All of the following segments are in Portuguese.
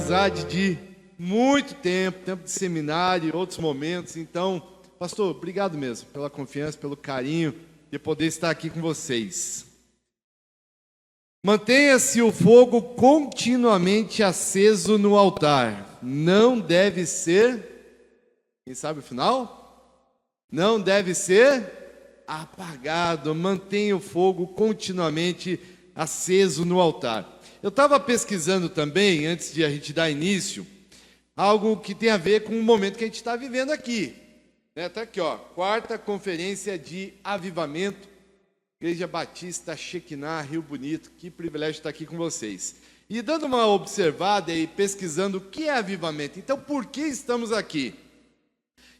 amizade de muito tempo, tempo de seminário, outros momentos. Então, pastor, obrigado mesmo pela confiança, pelo carinho de poder estar aqui com vocês. Mantenha-se o fogo continuamente aceso no altar. Não deve ser, quem sabe o final? Não deve ser apagado. Mantenha o fogo continuamente aceso no altar. Eu estava pesquisando também, antes de a gente dar início, algo que tem a ver com o momento que a gente está vivendo aqui. Está aqui, ó, 4ª Conferência de Avivamento, Igreja Batista Shekinah, Rio Bonito. Que privilégio estar aqui com vocês. E dando uma observada e pesquisando o que é avivamento. Então, por que estamos aqui?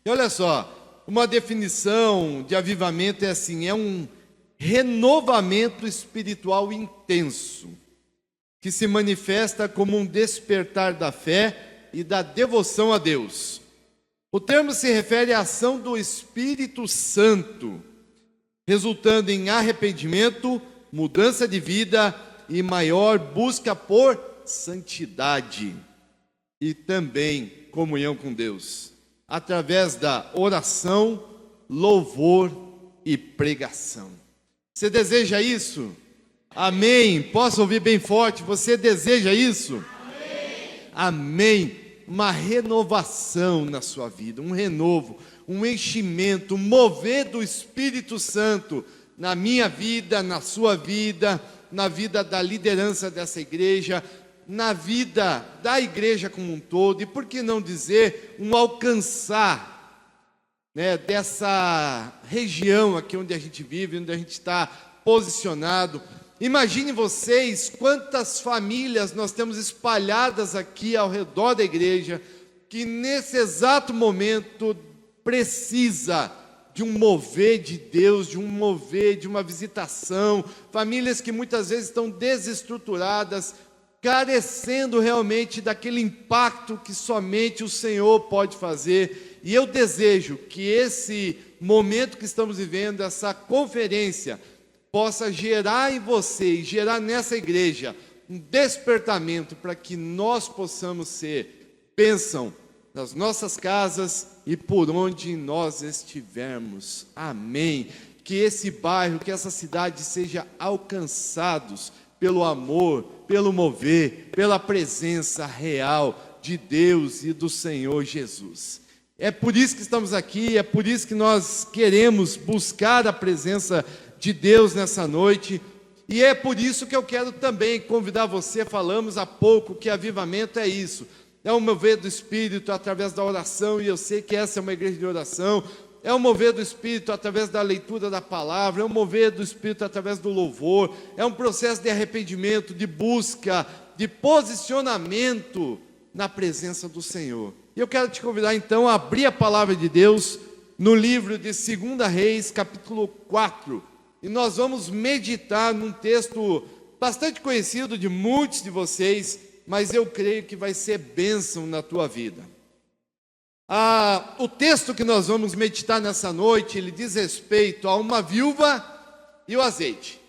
E olha só, uma definição de avivamento é assim, é um renovamento espiritual intenso, que se manifesta como um despertar da fé e da devoção a Deus. O termo se refere à ação do Espírito Santo, resultando em arrependimento, mudança de vida e maior busca por santidade e também comunhão com Deus, através da oração, louvor e pregação. Você deseja isso? Amém. Posso ouvir bem forte? Você deseja isso? Amém. Amém. Uma renovação na sua vida, um renovo, um enchimento, um mover do Espírito Santo na minha vida, na sua vida, na vida da liderança dessa igreja, na vida da igreja como um todo, e por que não dizer, um alcançar, dessa região aqui onde a gente vive, onde a gente está posicionado. Imagine vocês quantas famílias nós temos espalhadas aqui ao redor da igreja, que nesse exato momento precisa de um mover de Deus, de um mover, de uma visitação, famílias que muitas vezes estão desestruturadas, carecendo realmente daquele impacto que somente o Senhor pode fazer. E eu desejo que esse momento que estamos vivendo, essa conferência, possa gerar em você e gerar nessa igreja um despertamento para que nós possamos ser bênção nas nossas casas e por onde nós estivermos. Amém. Que esse bairro, que essa cidade seja alcançados pelo amor, pelo mover, pela presença real de Deus e do Senhor Jesus. É por isso que estamos aqui, é por isso que nós queremos buscar a presença de Deus nessa noite, e é por isso que eu quero também convidar você. Falamos há pouco que avivamento é isso, é o mover do Espírito através da oração, e eu sei que essa é uma igreja de oração, é o mover do Espírito através da leitura da palavra, é o mover do Espírito através do louvor, é um processo de arrependimento, de busca, de posicionamento na presença do Senhor. E eu quero te convidar então a abrir a palavra de Deus no livro de 2 Reis, capítulo 4, e nós vamos meditar num texto bastante conhecido de muitos de vocês, mas eu creio que vai ser bênção na tua vida. O texto que nós vamos meditar nessa noite, ele diz respeito a uma viúva e o azeite.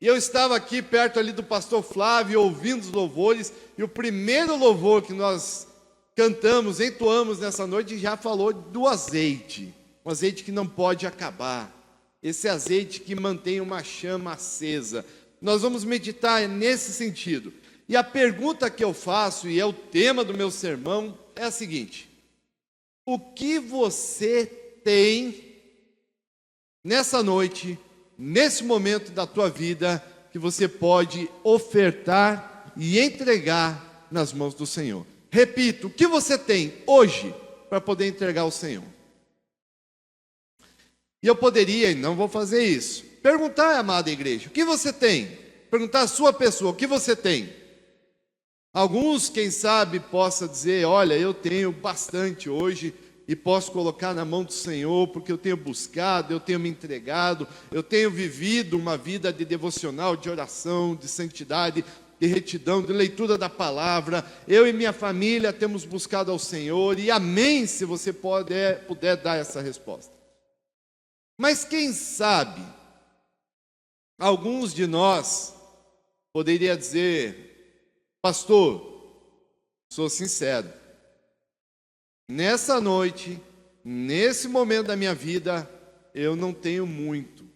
E eu estava aqui perto ali do pastor Flávio, ouvindo os louvores, e o primeiro louvor que nós cantamos, entoamos nessa noite, já falou do azeite. Um azeite que não pode acabar. Esse azeite que mantém uma chama acesa. Nós vamos meditar nesse sentido. E a pergunta que eu faço, e é o tema do meu sermão, é a seguinte: o que você tem nessa noite, nesse momento da tua vida, que você pode ofertar e entregar nas mãos do Senhor? Repito, o que você tem hoje para poder entregar ao Senhor? E eu poderia, e não vou fazer isso, perguntar, amada igreja, o que você tem? Perguntar à sua pessoa, o que você tem? Alguns, quem sabe, possa dizer: olha, eu tenho bastante hoje e posso colocar na mão do Senhor, porque eu tenho buscado, eu tenho me entregado, eu tenho vivido uma vida de devocional, de oração, de santidade, de retidão, de leitura da palavra. Eu e minha família temos buscado ao Senhor, e amém se você puder dar essa resposta. Mas quem sabe, alguns de nós poderia dizer: pastor, sou sincero. Nessa noite, nesse momento da minha vida, eu não tenho muito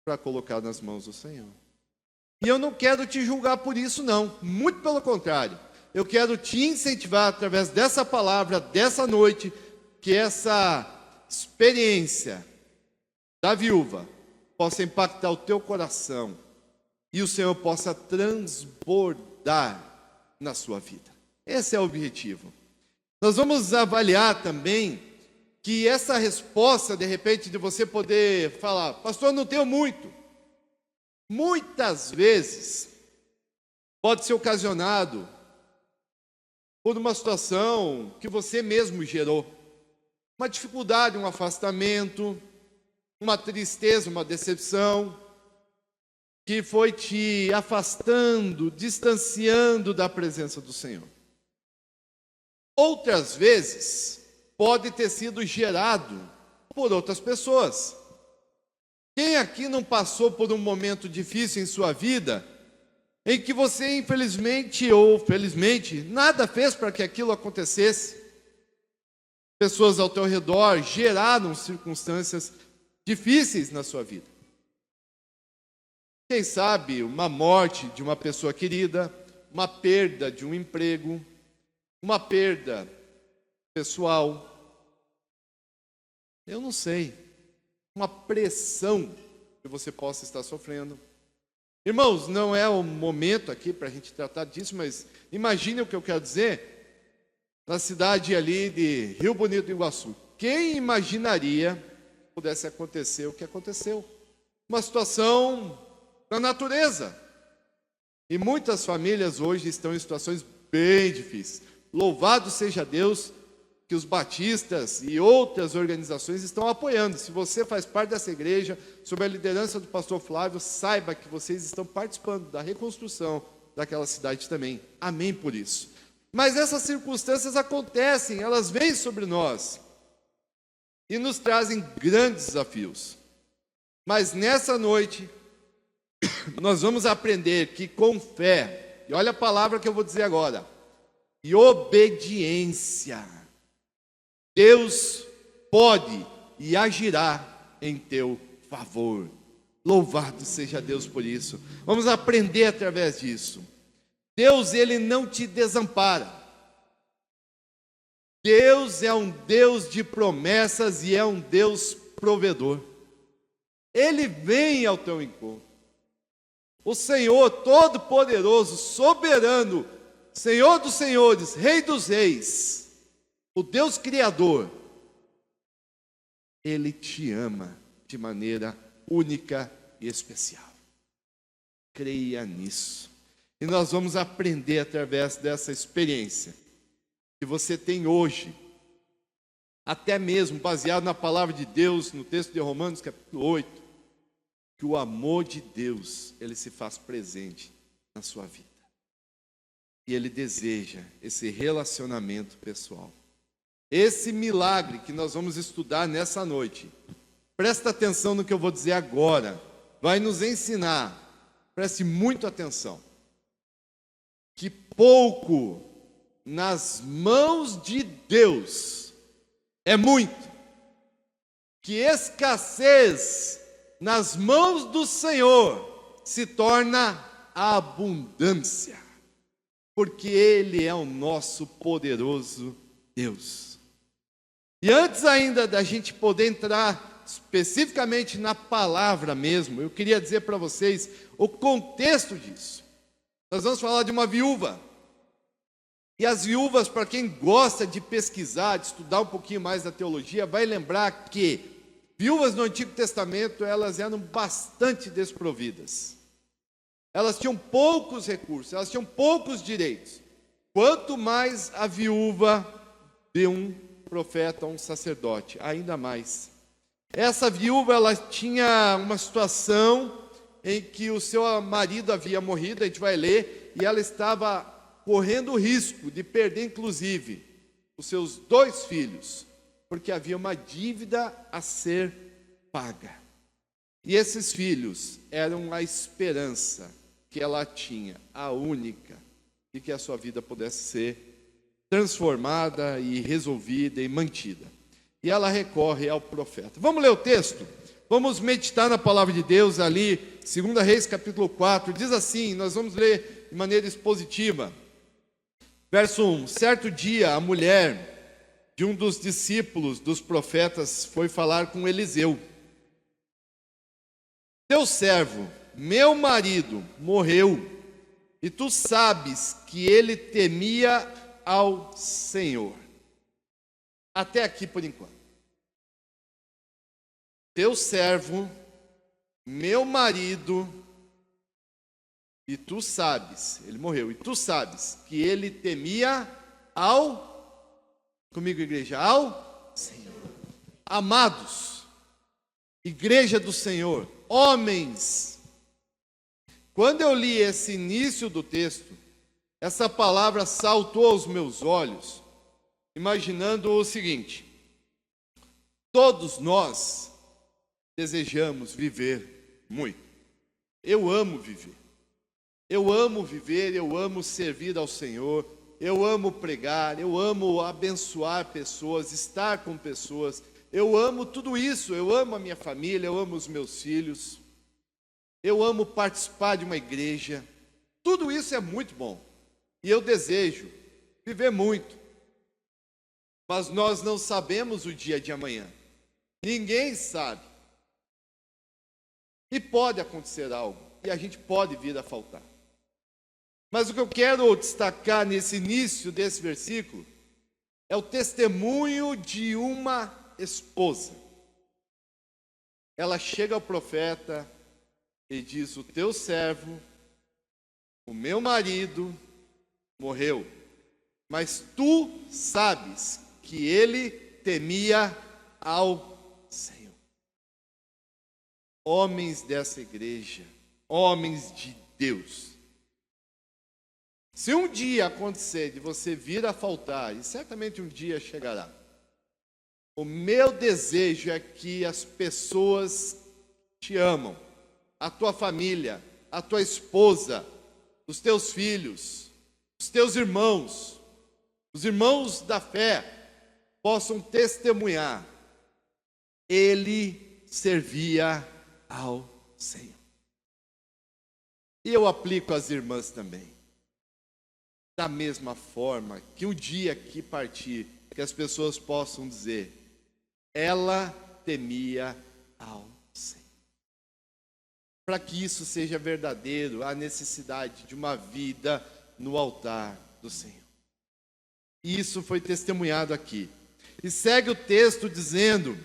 para colocar nas mãos do Senhor. E eu não quero te julgar por isso, não. Muito pelo contrário. Eu quero te incentivar através dessa palavra, dessa noite, que essa experiência da viúva possa impactar o teu coração e o Senhor possa transbordar na sua vida. Esse é o objetivo. Nós vamos avaliar também que essa resposta, de repente, de você poder falar, pastor, não tenho muito. Muitas vezes pode ser ocasionado por uma situação que você mesmo gerou. Uma dificuldade, um afastamento, uma tristeza, uma decepção, que foi te afastando, distanciando da presença do Senhor. Outras vezes, pode ter sido gerado por outras pessoas. Quem aqui não passou por um momento difícil em sua vida, em que você, infelizmente ou felizmente, nada fez para que aquilo acontecesse? Pessoas ao teu redor geraram circunstâncias difíceis na sua vida. Quem sabe uma morte de uma pessoa querida, uma perda de um emprego, uma perda pessoal, eu não sei, uma pressão que você possa estar sofrendo. Irmãos, não é o momento aqui para a gente tratar disso, mas imagine o que eu quero dizer na cidade ali de Rio Bonito do Iguaçu. Quem imaginaria que pudesse acontecer o que aconteceu? Uma situação da natureza. E muitas famílias hoje estão em situações bem difíceis. Louvado seja Deus que os batistas e outras organizações estão apoiando. Se você faz parte dessa igreja, sob a liderança do pastor Flávio, saiba que vocês estão participando da reconstrução daquela cidade também. Amém por isso. Mas essas circunstâncias acontecem, elas vêm sobre nós e nos trazem grandes desafios. Mas nessa noite, nós vamos aprender que com fé, e olha a palavra que eu vou dizer agora, e obediência, Deus pode e agirá em teu favor. Louvado seja Deus por isso. Vamos aprender através disso. Deus, Ele não te desampara. Deus é um Deus de promessas e é um Deus provedor. Ele vem ao teu encontro. O Senhor Todo-Poderoso, Soberano, Senhor dos Senhores, Rei dos Reis, o Deus Criador, Ele te ama de maneira única e especial. Creia nisso. E nós vamos aprender através dessa experiência que você tem hoje, até mesmo baseado na palavra de Deus, no texto de Romanos capítulo 8, que o amor de Deus, ele se faz presente na sua vida. E Ele deseja esse relacionamento pessoal. Esse milagre que nós vamos estudar nessa noite, presta atenção no que eu vou dizer agora, vai nos ensinar, preste muito atenção, que pouco nas mãos de Deus é muito, que escassez nas mãos do Senhor se torna abundância, porque Ele é o nosso poderoso Deus. E antes ainda da gente poder entrar especificamente na palavra mesmo, eu queria dizer para vocês o contexto disso. Nós vamos falar de uma viúva. E as viúvas, para quem gosta de pesquisar, de estudar um pouquinho mais da teologia, vai lembrar que viúvas no Antigo Testamento, elas eram bastante desprovidas. Elas tinham poucos recursos, elas tinham poucos direitos. Quanto mais a viúva de um profeta, um sacerdote, ainda mais. Essa viúva, ela tinha uma situação em que o seu marido havia morrido, a gente vai ler, e ela estava correndo o risco de perder, inclusive, os seus 2 filhos, porque havia uma dívida a ser paga. E esses filhos eram a esperança que ela tinha, a única, de e que a sua vida pudesse ser transformada e resolvida e mantida. E ela recorre ao profeta. Vamos ler o texto? Vamos meditar na palavra de Deus ali, 2 Reis capítulo 4, diz assim, nós vamos ler de maneira expositiva. Verso 1, certo dia a mulher de um dos discípulos dos profetas foi falar com Eliseu. Teu servo, meu marido, morreu, e tu sabes que ele temia ao Senhor. Até aqui por enquanto. Teu servo, meu marido, e tu sabes, ele morreu, e tu sabes que ele temia comigo igreja, ao Senhor. Amados, igreja do Senhor, homens, quando eu li esse início do texto, essa palavra saltou aos meus olhos, imaginando o seguinte: todos nós desejamos viver muito. Eu amo viver. Eu amo viver, eu amo servir ao Senhor, eu amo pregar, eu amo abençoar pessoas, estar com pessoas, eu amo tudo isso, eu amo a minha família, eu amo os meus filhos, eu amo participar de uma igreja, tudo isso é muito bom, e eu desejo viver muito, mas nós não sabemos o dia de amanhã, ninguém sabe, e pode acontecer algo, e a gente pode vir a faltar. Mas o que eu quero destacar nesse início desse versículo é o testemunho de uma esposa. Ela chega ao profeta e diz: o teu servo, o meu marido, morreu, mas tu sabes que ele temia ao Senhor. Homens dessa igreja, homens de Deus, se um dia acontecer de você vir a faltar, e certamente um dia chegará, o meu desejo é que as pessoas te amam, a tua família, a tua esposa, os teus filhos, os teus irmãos, os irmãos da fé, possam testemunhar. Ele servia ao Senhor. E eu aplico às irmãs também. Da mesma forma que um dia que partir, que as pessoas possam dizer: ela temia ao Senhor. Para que isso seja verdadeiro, há necessidade de uma vida no altar do Senhor. E isso foi testemunhado aqui. E segue o texto dizendo: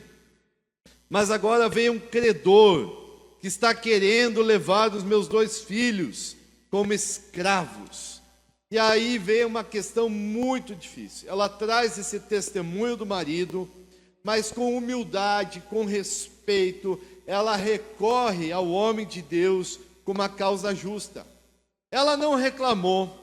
mas agora vem um credor que está querendo levar os meus 2 filhos como escravos. E aí vem uma questão muito difícil. Ela traz esse testemunho do marido, mas com humildade, com respeito, ela recorre ao homem de Deus com uma causa justa. Ela não reclamou,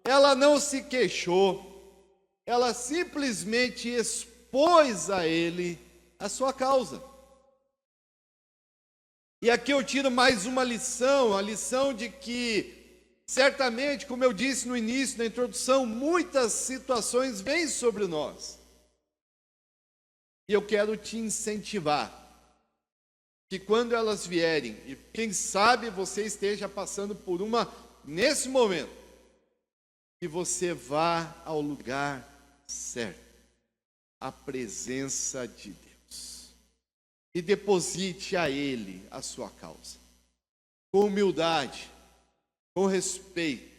ela não se queixou, ela simplesmente expôs a ele a sua causa. E aqui eu tiro mais uma lição, a lição de que, certamente, como eu disse no início, na introdução, muitas situações vêm sobre nós. E eu quero te incentivar, que quando elas vierem, e quem sabe você esteja passando por uma, nesse momento, que você vá ao lugar certo, à presença de Deus. E deposite a Ele a sua causa, com humildade, com respeito.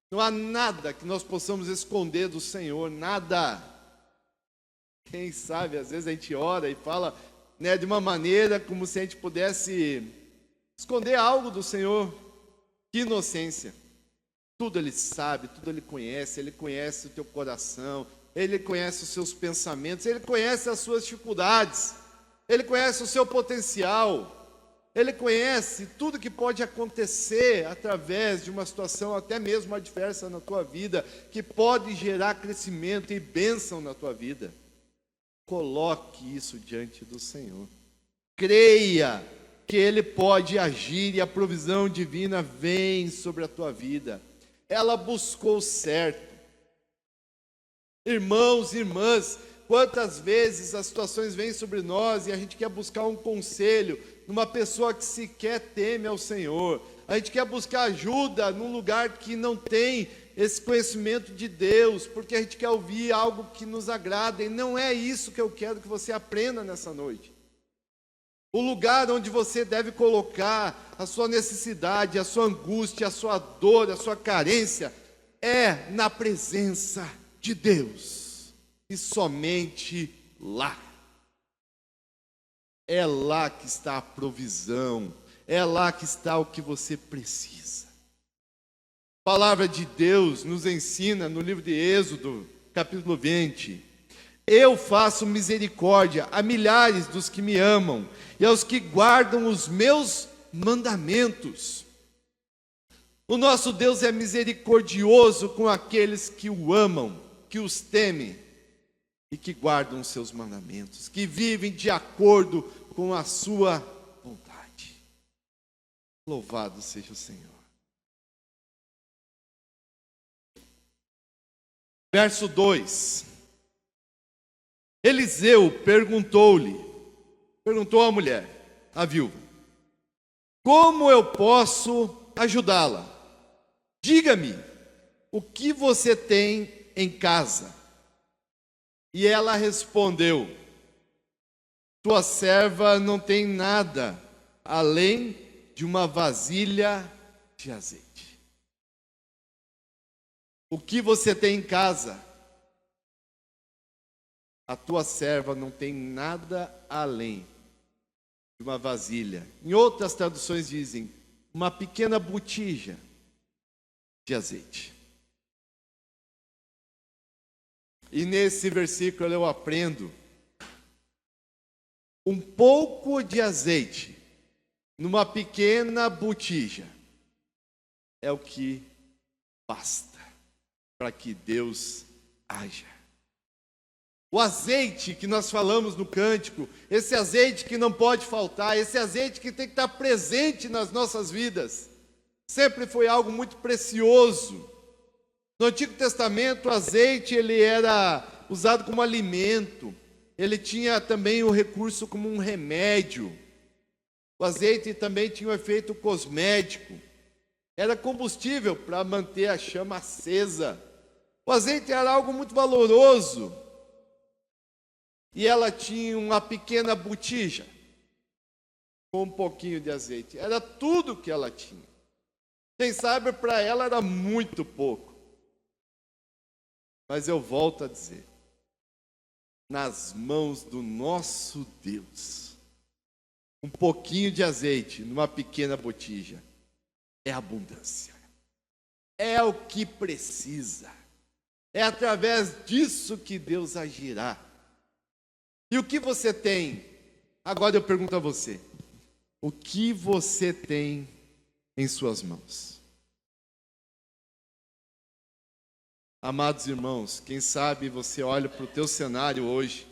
Não há nada que nós possamos esconder do Senhor, nada. Quem sabe, às vezes a gente ora e fala, né, de uma maneira como se a gente pudesse esconder algo do Senhor. Que inocência. Tudo Ele sabe, tudo Ele conhece o teu coração, Ele conhece os seus pensamentos, Ele conhece as suas dificuldades, Ele conhece o seu potencial, Ele conhece tudo que pode acontecer através de uma situação até mesmo adversa na tua vida, que pode gerar crescimento e bênção na tua vida. Coloque isso diante do Senhor. Creia que Ele pode agir e a provisão divina vem sobre a tua vida. ela buscou o certo. Irmãos e irmãs, quantas vezes as situações vêm sobre nós e a gente quer buscar um conselho numa pessoa que sequer teme ao Senhor. A gente quer buscar ajuda num lugar que não tem esse conhecimento de Deus, porque a gente quer ouvir algo que nos agrada, e não é isso que eu quero que você aprenda nessa noite. O lugar onde você deve colocar a sua necessidade, a sua angústia, a sua dor, a sua carência, é na presença de Deus, e somente lá. É lá que está a provisão, é lá que está o que você precisa. A palavra de Deus nos ensina no livro de Êxodo, capítulo 20: eu faço misericórdia a milhares dos que me amam e aos que guardam os meus mandamentos. O nosso Deus é misericordioso com aqueles que o amam, que os temem e que guardam os seus mandamentos, que vivem de acordo com a sua vontade. Louvado seja o Senhor. Verso 2. Eliseu perguntou à mulher, a viúva: como eu posso ajudá-la? Diga-me, o que você tem em casa? E ela respondeu: tua serva não tem nada além de uma vasilha de azeite. O que você tem em casa? A tua serva não tem nada além de uma vasilha. Em outras traduções dizem, uma pequena botija de azeite. E nesse versículo eu aprendo: um pouco de azeite numa pequena botija é o que basta para que Deus haja. O azeite que nós falamos no cântico, esse azeite que não pode faltar, esse azeite que tem que estar presente nas nossas vidas, sempre foi algo muito precioso. No Antigo Testamento, o azeite ele era usado como alimento, ele tinha também o recurso como um remédio. O azeite também tinha um efeito cosmético, era combustível para manter a chama acesa. O azeite era algo muito valoroso. E ela tinha uma pequena botija com um pouquinho de azeite. Era tudo que ela tinha. Quem sabe para ela era muito pouco. Mas eu volto a dizer, nas mãos do nosso Deus, um pouquinho de azeite numa pequena botija é abundância. É o que precisa. É através disso que Deus agirá. E o que você tem? Agora eu pergunto a você: o que você tem em suas mãos? Amados irmãos, quem sabe você olha para o teu cenário hoje,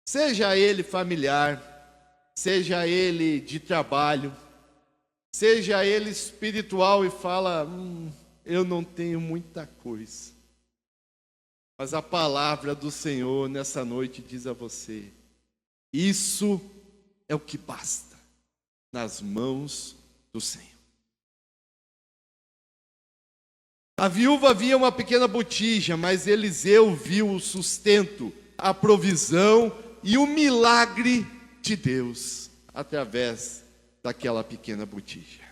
seja ele familiar, seja ele de trabalho, seja ele espiritual, e fala: eu não tenho muita coisa. Mas a palavra do Senhor nessa noite diz a você: isso é o que basta nas mãos do Senhor. A viúva via uma pequena botija, mas Eliseu viu o sustento, a provisão e o milagre de Deus através daquela pequena botija.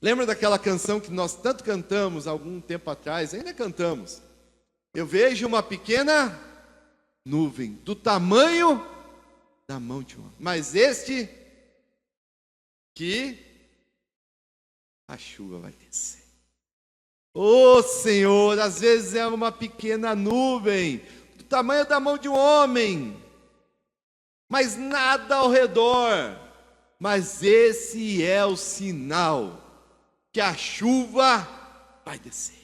Lembra daquela canção que nós tanto cantamos há algum tempo atrás? Ainda cantamos. Eu vejo uma pequena nuvem do tamanho da mão de um homem, mas este que a chuva vai descer. Oh Senhor, às vezes é uma pequena nuvem do tamanho da mão de um homem, mas nada ao redor. Mas esse é o sinal que a chuva vai descer.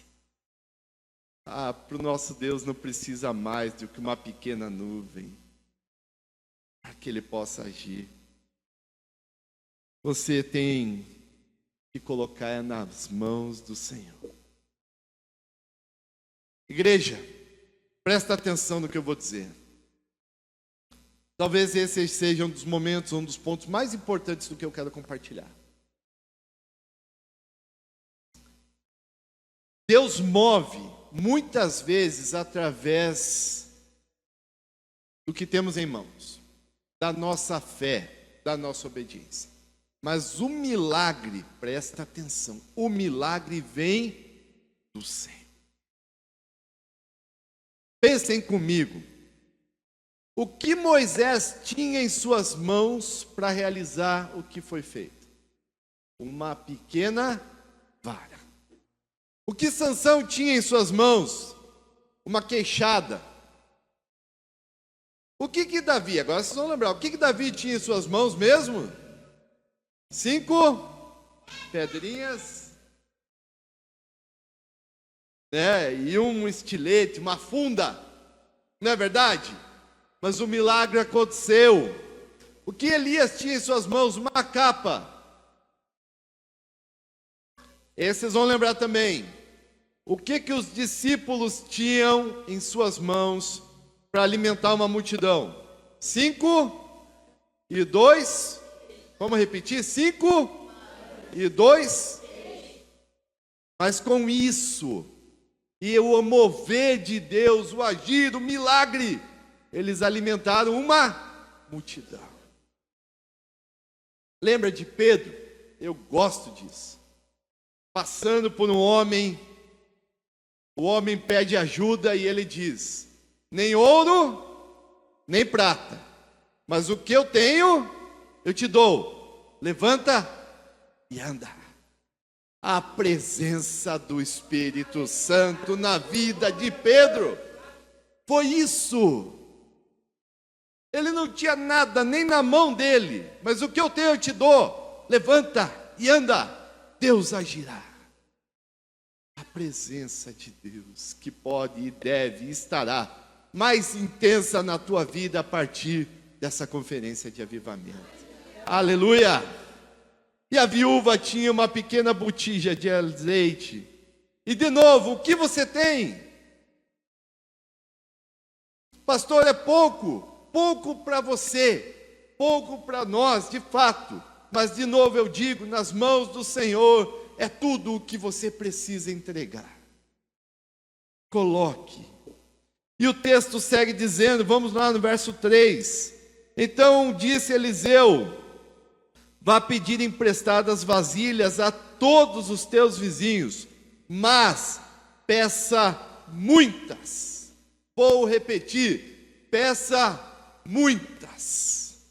Para o nosso Deus não precisa mais do que uma pequena nuvem para que Ele possa agir. Você tem e colocar nas mãos do Senhor. Igreja, presta atenção no que eu vou dizer. Talvez esse seja um dos momentos, um dos pontos mais importantes do que eu quero compartilhar. Deus move muitas vezes através do que temos em mãos, da nossa fé, da nossa obediência. Mas o milagre, presta atenção, o milagre vem do Senhor. Pensem comigo, o que Moisés tinha em suas mãos para realizar o que foi feito? Uma pequena vara. O que Sansão tinha em suas mãos? Uma queixada. O que Davi, agora vocês vão lembrar, o que Davi tinha em suas mãos mesmo? 5 pedrinhas, e um estilete, uma funda, não é verdade? Mas o milagre aconteceu. O que Elias tinha em suas mãos? Uma capa. Esses vão lembrar também. O que os discípulos tinham em suas mãos para alimentar uma multidão? 5 e 2. Vamos repetir? 5 e 2. Mas com isso, e o mover de Deus, o agir, o milagre, eles alimentaram uma multidão. Lembra de Pedro? Eu gosto disso. Passando por um homem, o homem pede ajuda e ele diz: nem ouro, nem prata, mas o que eu tenho, eu te dou. Levanta e anda. A presença do Espírito Santo na vida de Pedro foi isso. Ele não tinha nada nem na mão dele, mas o que eu tenho eu te dou. Levanta e anda, Deus agirá. A presença de Deus que pode e deve e estará mais intensa na tua vida a partir dessa conferência de avivamento. Aleluia! E a viúva tinha uma pequena botija de azeite. E de novo, o que você tem? Pastor, é pouco para você, pouco para nós, de fato. Mas de novo eu digo, nas mãos do Senhor é tudo o que você precisa entregar. Coloque. E o texto segue dizendo, vamos lá no verso 3. Então disse Eliseu: vá pedir emprestadas vasilhas a todos os teus vizinhos, mas peça muitas. Vou repetir, peça muitas.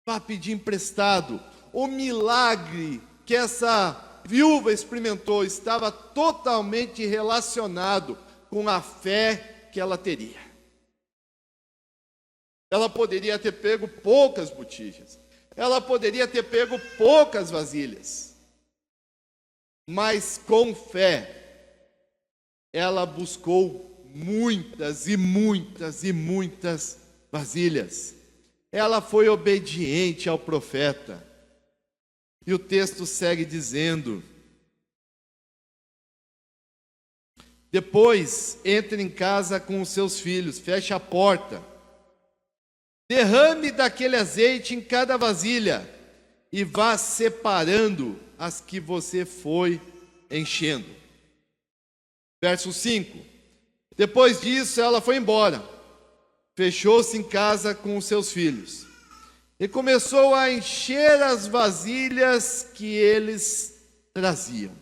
Vá pedir emprestado. O milagre que essa viúva experimentou estava totalmente relacionado com a fé que ela teria. Ela poderia ter pego poucas botijas, ela poderia ter pego poucas vasilhas, mas com fé ela buscou muitas e muitas e muitas vasilhas. Ela foi obediente ao profeta. E o texto segue dizendo: depois entre em casa com os seus filhos, feche a porta, derrame daquele azeite em cada vasilha e vá separando as que você foi enchendo. Verso 5. Depois disso ela foi embora, fechou-se em casa com os seus filhos e começou a encher as vasilhas que eles traziam.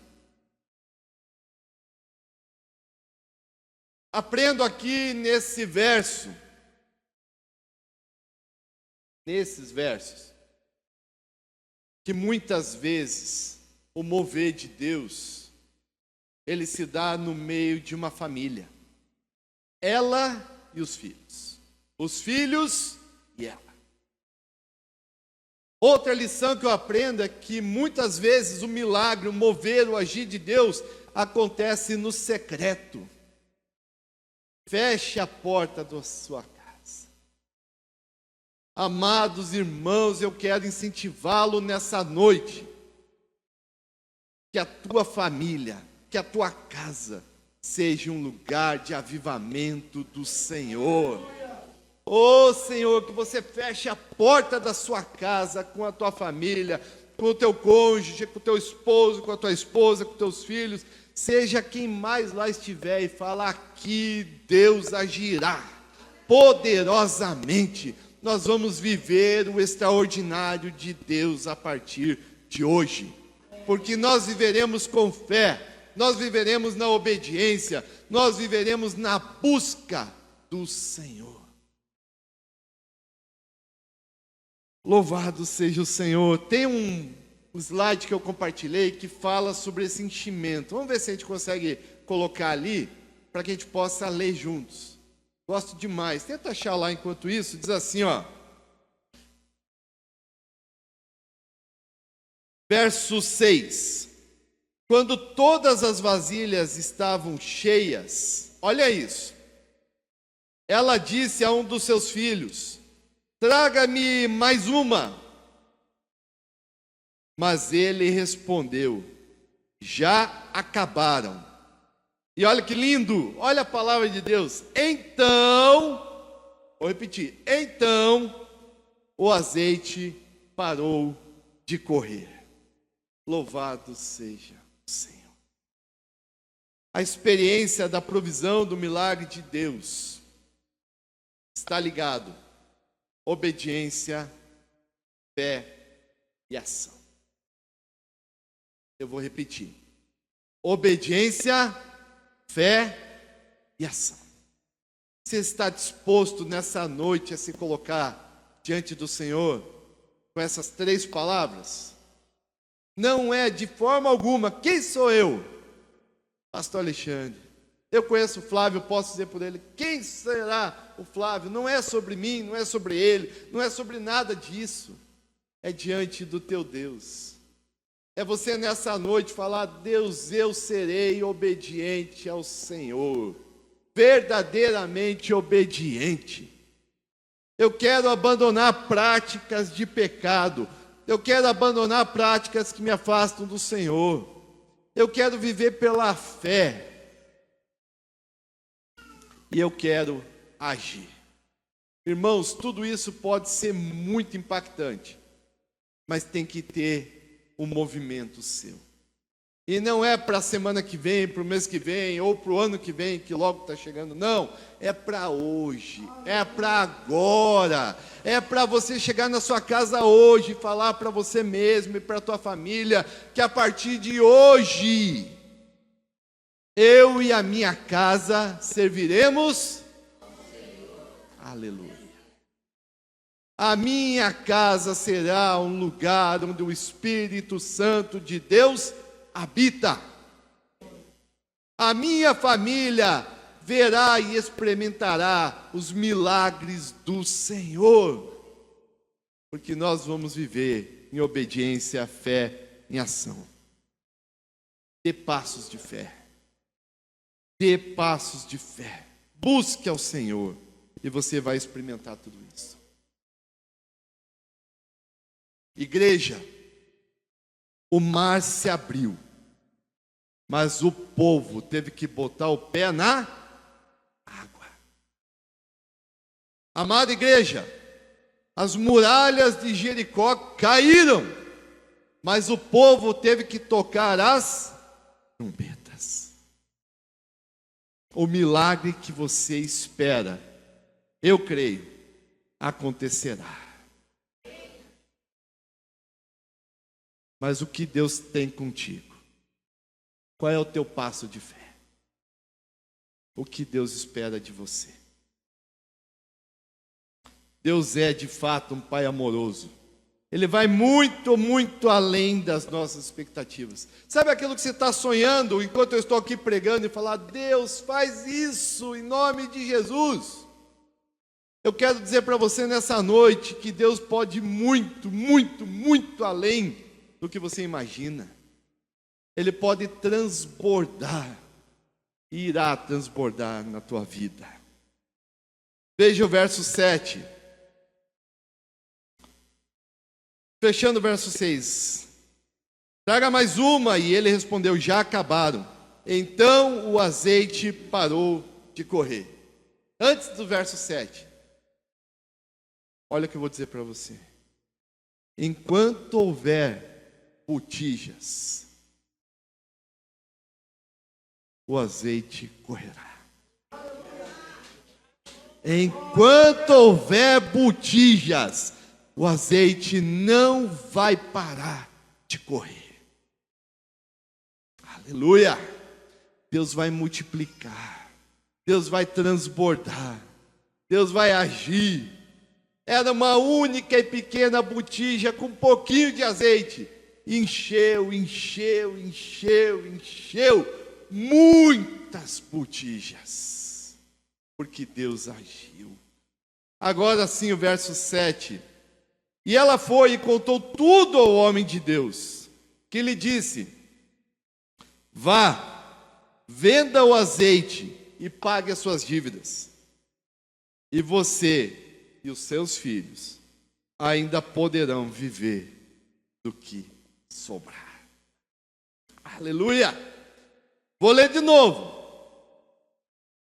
Aprendo aqui nesses versos, que muitas vezes o mover de Deus, ele se dá no meio de uma família. Ela e os filhos e ela. Outra lição que eu aprendo é que muitas vezes o milagre, o mover, o agir de Deus acontece no secreto. Feche a porta da sua casa. Amados irmãos, eu quero incentivá-lo nessa noite que a tua família, que a tua casa seja um lugar de avivamento do Senhor. Ô Senhor, que você feche a porta da sua casa com a tua família, com o teu cônjuge, com o teu esposo, com a tua esposa, com os teus filhos, seja quem mais lá estiver, e fala: aqui Deus agirá poderosamente. Nós vamos viver o extraordinário de Deus a partir de hoje, porque nós viveremos com fé, nós viveremos na obediência, nós viveremos na busca do Senhor. Louvado seja o Senhor. Tem um slide que eu compartilhei que fala sobre esse enchimento. Vamos ver se a gente consegue colocar ali, para que a gente possa ler juntos. Gosto demais. Tenta achar lá enquanto isso. Diz assim, ó. Verso 6. Quando todas as vasilhas estavam cheias, olha isso. Ela disse a um dos seus filhos: traga-me mais uma. Mas ele respondeu: já acabaram. E olha que lindo, olha a palavra de Deus. Então, vou repetir, então o azeite parou de correr. Louvado seja o Senhor. A experiência da provisão do milagre de Deus está ligado obediência, fé e ação. Eu vou repetir. Obediência, fé e ação. Você está disposto nessa noite a se colocar diante do Senhor com essas 3 palavras? Não é de forma alguma: quem sou eu? Pastor Alexandre. Eu conheço o Flávio, posso dizer por ele: quem será o Flávio? Não é sobre mim, não é sobre ele, não é sobre nada disso. É diante do teu Deus. É você nessa noite falar: Deus, eu serei obediente ao Senhor, verdadeiramente obediente. Eu quero abandonar práticas de pecado, eu quero abandonar práticas que me afastam do Senhor, eu quero viver pela fé, e eu quero agir. Irmãos, tudo isso pode ser muito impactante, mas tem que ter um movimento seu. E não é para a semana que vem, para o mês que vem, ou para o ano que vem, que logo está chegando. Não, é para hoje, é para agora. É para você chegar na sua casa hoje e falar para você mesmo e para a tua família que a partir de hoje, eu e a minha casa serviremos. Aleluia. A minha casa será um lugar onde o Espírito Santo de Deus habita. A minha família verá e experimentará os milagres do Senhor, porque nós vamos viver em obediência, fé, em ação. Dê passos de fé. Dê passos de fé. Busque ao Senhor e você vai experimentar tudo isso. Igreja, o mar se abriu, mas o povo teve que botar o pé na água. Amada igreja, as muralhas de Jericó caíram, mas o povo teve que tocar as trombetas. O milagre que você espera, eu creio, acontecerá. Mas o que Deus tem contigo? Qual é o teu passo de fé? O que Deus espera de você? Deus é de fato um Pai amoroso. Ele vai muito, muito além das nossas expectativas. Sabe aquilo que você está sonhando enquanto eu estou aqui pregando e falar: Deus, faz isso em nome de Jesus. Eu quero dizer para você nessa noite que Deus pode ir muito, muito, muito além do que você imagina. Ele pode transbordar e irá transbordar na tua vida. Veja o verso 7. Fechando o verso 6. traga mais uma. E ele respondeu: já acabaram. Então o azeite parou de correr. Antes do verso 7, olha o que eu vou dizer para você. Enquanto houver botijas, o azeite correrá. Enquanto houver botijas, o azeite não vai parar de correr. Aleluia! Deus vai multiplicar, Deus vai transbordar, Deus vai agir. Era uma única e pequena botija com um pouquinho de azeite. Encheu, encheu, encheu, encheu. Muitas botijas, porque Deus agiu. Agora sim o verso 7. E ela foi e contou tudo ao homem de Deus, que lhe disse: vá, venda o azeite e pague as suas dívidas, e você e os seus filhos ainda poderão viver do que sobrar. Aleluia! Vou ler de novo.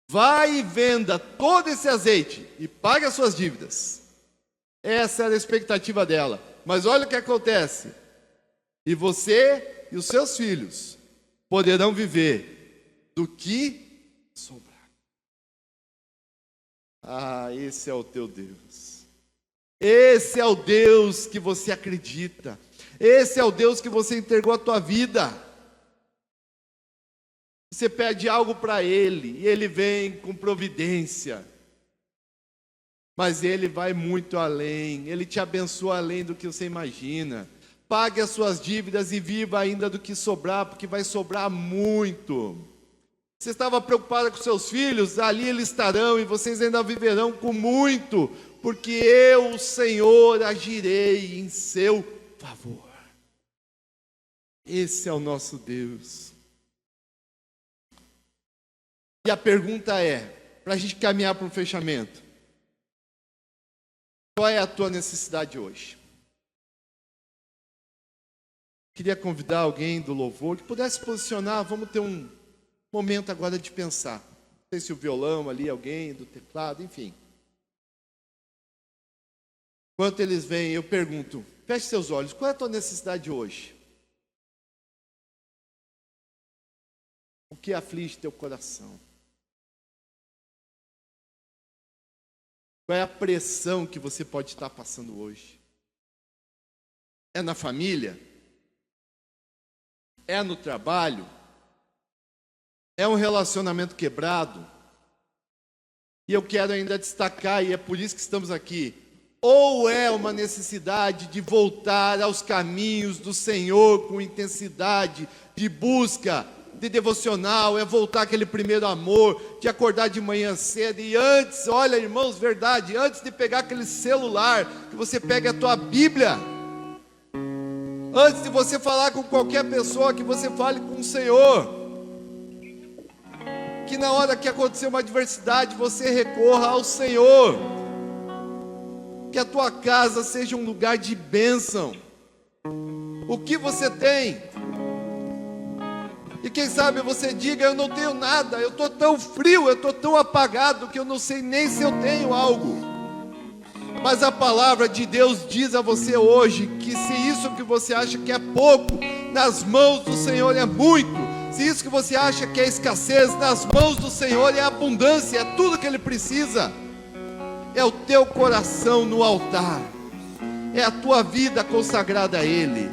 Vai e venda todo esse azeite e pague as suas dívidas. Essa era a expectativa dela. Mas olha o que acontece. E você e os seus filhos poderão viver do que sobrar. Ah, esse é o teu Deus. Esse é o Deus que você acredita. Esse é o Deus que você entregou a tua vida. Você pede algo para Ele, e Ele vem com providência. Mas Ele vai muito além, Ele te abençoa além do que você imagina. Pague as suas dívidas e viva ainda do que sobrar, porque vai sobrar muito. Você estava preocupada com seus filhos, ali eles estarão, e vocês ainda viverão com muito, porque eu, o Senhor, agirei em seu favor. Esse é o nosso Deus. E a pergunta é, para a gente caminhar para um fechamento: qual é a tua necessidade hoje? Queria convidar alguém do louvor que pudesse posicionar. Vamos ter um momento agora de pensar. Não sei se o violão ali, alguém do teclado, enfim. Enquanto eles vêm, eu pergunto: feche seus olhos, qual é a tua necessidade hoje? O que aflige teu coração? Qual é a pressão que você pode estar passando hoje? É na família? É no trabalho? É um relacionamento quebrado? E eu quero ainda destacar, e é por isso que estamos aqui, ou é uma necessidade de voltar aos caminhos do Senhor com intensidade, de busca, de devocional, é voltar aquele primeiro amor, de acordar de manhã cedo, e antes, olha irmãos, verdade, antes de pegar aquele celular, que você pegue a tua Bíblia, antes de você falar com qualquer pessoa, que você fale com o Senhor, que na hora que acontecer uma adversidade, você recorra ao Senhor, que a tua casa seja um lugar de bênção. O que você tem? E quem sabe você diga: eu não tenho nada, eu estou tão frio, eu estou tão apagado, que eu não sei nem se eu tenho algo. Mas a palavra de Deus diz a você hoje, que se isso que você acha que é pouco, nas mãos do Senhor é muito. Se isso que você acha que é escassez, nas mãos do Senhor é abundância, é tudo que Ele precisa. É o teu coração no altar, é a tua vida consagrada a Ele,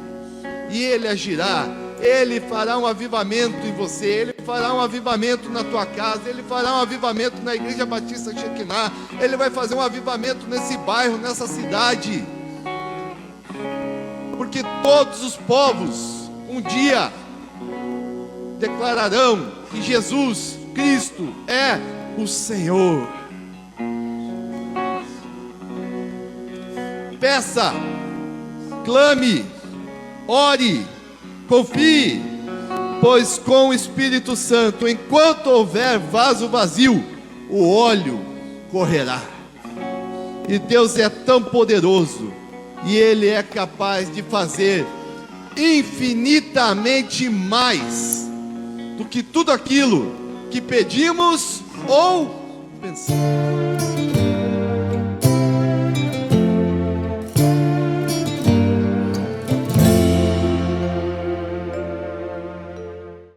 e Ele agirá. Ele fará um avivamento em você, Ele fará um avivamento na tua casa, Ele fará um avivamento na Igreja Batista Shekinah, Ele vai fazer um avivamento nesse bairro, nessa cidade, porque todos os povos um dia declararão que Jesus Cristo é o Senhor. Peça, clame, ore, confie, pois com o Espírito Santo, enquanto houver vaso vazio, o óleo correrá. E Deus é tão poderoso, e Ele é capaz de fazer infinitamente mais do que tudo aquilo que pedimos ou pensamos.